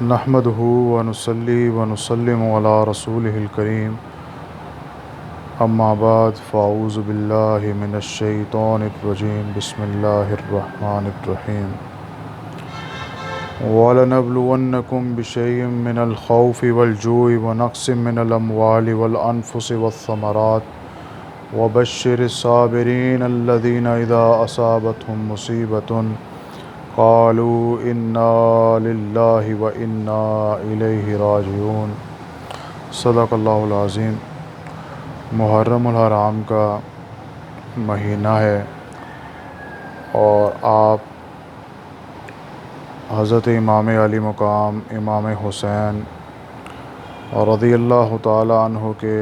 نحمدہ ونصلی ونسلم علی رسولہ الکریم اما بعد فاعوذ باللہ من الشیطان الرجیم بسم اللہ الرحمن الرحیم وَلَنَبْلُوَنَّكُمْ بِشَيْءٍ مِّنَ الْخَوْفِ وَالْجُوعِ وَنَقْصٍ مِّنَ الْأَمْوَالِ وَالْأَنفُسِ وَالثَّمَرَاتِ وَبَشِّرِ الصَّابِرِينَ الَّذِينَ إِذَا أَصَابَتْهُم مُّصِيبَةٌ قالوا انا للہ وانا الیہ راجعون۔ صدق اللہ العظیم۔ محرم الحرام کا مہینہ ہے اور آپ حضرت امام علی مقام امام حسین رضی اللہ تعالی عنہ کے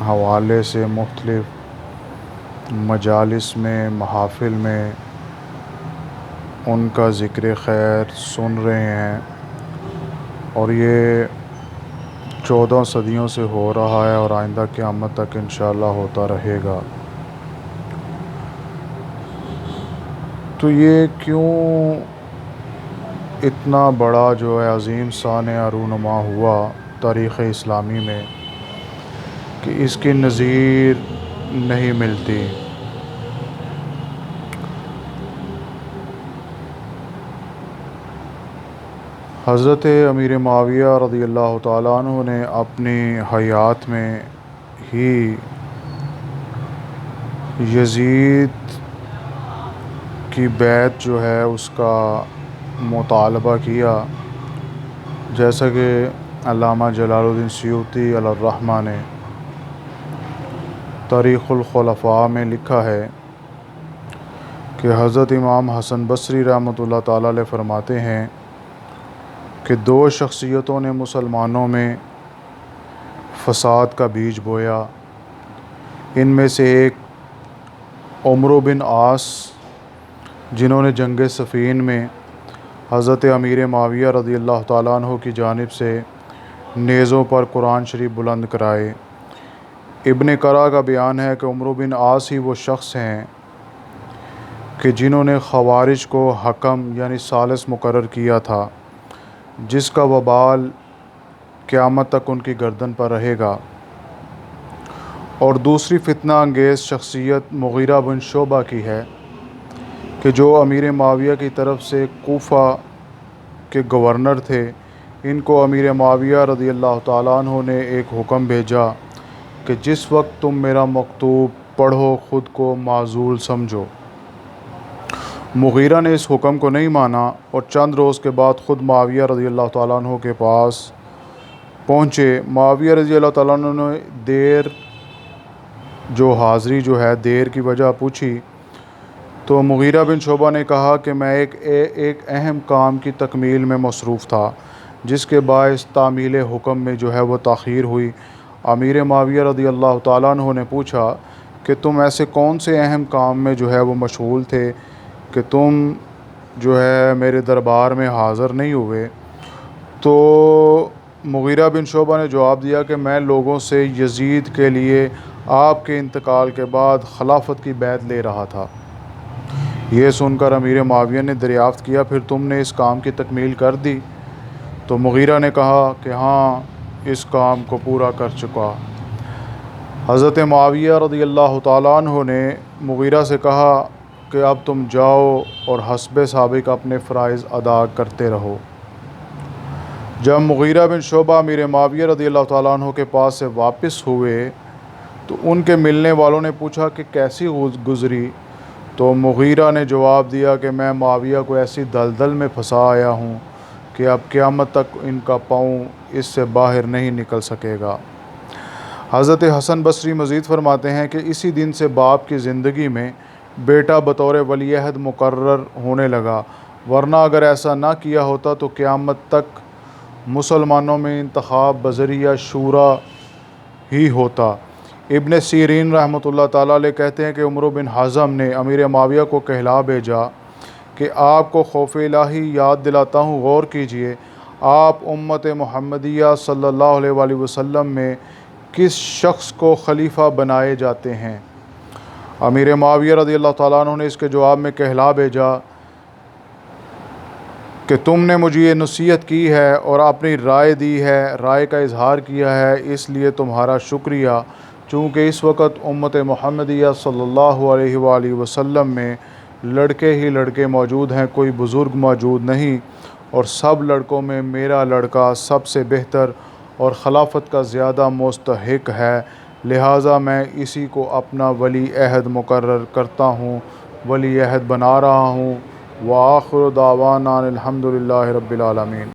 حوالے سے مختلف مجالس میں محافل میں ان کا ذکر خیر سن رہے ہیں اور یہ 14 صدیوں سے ہو رہا ہے اور آئندہ قیامت تک انشاءاللہ ہوتا رہے گا۔ تو یہ کیوں اتنا بڑا جو ہے عظیم سانحہ رونما ہوا تاریخ اسلامی میں کہ اس کی نظیر نہیں ملتی۔ حضرت امیر معاویہ رضی اللہ تعالیٰ عنہ نے اپنی حیات میں ہی یزید کی بیعت جو ہے اس کا مطالبہ کیا، جیسا کہ علامہ جلال الدین سیوطی علیہ الرحمہ نے تاریخ الخلفاء میں لکھا ہے کہ حضرت امام حسن بصری رحمۃ اللہ تعالیٰ علیہ فرماتے ہیں کہ 2 شخصیتوں نے مسلمانوں میں فساد کا بیج بویا۔ ان میں سے ایک عمرو بن عاص، جنہوں نے جنگ صفین میں حضرت امیر معاویہ رضی اللہ تعالیٰ عنہ کی جانب سے نیزوں پر قرآن شریف بلند کرائے۔ ابن قرہ کا بیان ہے کہ عمرو بن عاص ہی وہ شخص ہیں کہ جنہوں نے خوارج کو حکم یعنی ثالث مقرر کیا تھا، جس کا وبال قیامت تک ان کی گردن پر رہے گا۔ اور دوسری فتنہ انگیز شخصیت مغیرہ بن شعبہ کی ہے کہ جو امیر معاویہ کی طرف سے کوفہ کے گورنر تھے۔ ان کو امیر معاویہ رضی اللہ تعالیٰ عنہ نے ایک حکم بھیجا کہ جس وقت تم میرا مکتوب پڑھو خود کو معزول سمجھو۔ مغیرہ نے اس حکم کو نہیں مانا اور چند روز کے بعد خود معاویہ رضی اللہ تعالیٰ عنہ کے پاس پہنچے۔ معاویہ رضی اللہ تعالیٰ عنہ نے حاضری دیر کی وجہ پوچھی تو مغیرہ بن شعبہ نے کہا کہ میں ایک اہم کام کی تکمیل میں مصروف تھا، جس کے باعث تعمیل حکم میں وہ تاخیر ہوئی۔ امیر معاویہ رضی اللہ تعالیٰ عنہ نے پوچھا کہ تم ایسے کون سے اہم کام میں وہ مشغول تھے کہ تم میرے دربار میں حاضر نہیں ہوئے؟ تو مغیرہ بن شعبہ نے جواب دیا کہ میں لوگوں سے یزید کے لیے آپ کے انتقال کے بعد خلافت کی بیعت لے رہا تھا۔ یہ سن کر امیر معاویہ نے دریافت کیا پھر تم نے اس کام کی تکمیل کر دی؟ تو مغیرہ نے کہا کہ ہاں، اس کام کو پورا کر چکا۔ حضرت معاویہ رضی اللہ تعالیٰ عنہ نے مغیرہ سے کہا کہ اب تم جاؤ اور حسب سابق اپنے فرائض ادا کرتے رہو۔ جب مغیرہ بن شعبہ امیر معاویہ رضی اللہ تعالیٰ عنہ کے پاس سے واپس ہوئے تو ان کے ملنے والوں نے پوچھا کہ کیسی گزری؟ تو مغیرہ نے جواب دیا کہ میں معاویہ کو ایسی دلدل میں پھنسا آیا ہوں کہ اب قیامت تک ان کا پاؤں اس سے باہر نہیں نکل سکے گا۔ حضرت حسن بصری مزید فرماتے ہیں کہ اسی دن سے باپ کی زندگی میں بیٹا بطور ولی عہد مقرر ہونے لگا، ورنہ اگر ایسا نہ کیا ہوتا تو قیامت تک مسلمانوں میں انتخاب بذریعہ شورا ہی ہوتا۔ ابن سیرین رحمۃ اللہ تعالیٰ علیہ کہتے ہیں کہ عمرو بن حزم نے امیر معاویہ کو کہلا بھیجا کہ آپ کو خوف الہی یاد دلاتا ہوں، غور کیجئے آپ امت محمدیہ صلی اللہ علیہ وآلہ وسلم میں کس شخص کو خلیفہ بنائے جاتے ہیں؟ امیر معاویہ رضی اللہ تعالیٰ عنہ نے اس کے جواب میں کہلا بھیجا کہ تم نے مجھے یہ نصیحت کی ہے اور اپنی رائے دی ہے، رائے کا اظہار کیا ہے، اس لیے تمہارا شکریہ۔ چونکہ اس وقت امت محمدیہ صلی اللہ علیہ وآلہ وسلم میں لڑکے ہی لڑکے موجود ہیں، کوئی بزرگ موجود نہیں، اور سب لڑکوں میں میرا لڑکا سب سے بہتر اور خلافت کا زیادہ مستحق ہے، لہٰذا میں اسی کو اپنا ولی عہد مقرر کرتا ہوں، ولی عہد بنا رہا ہوں۔ وآخر دعوانا الحمد للہ رب العالمین۔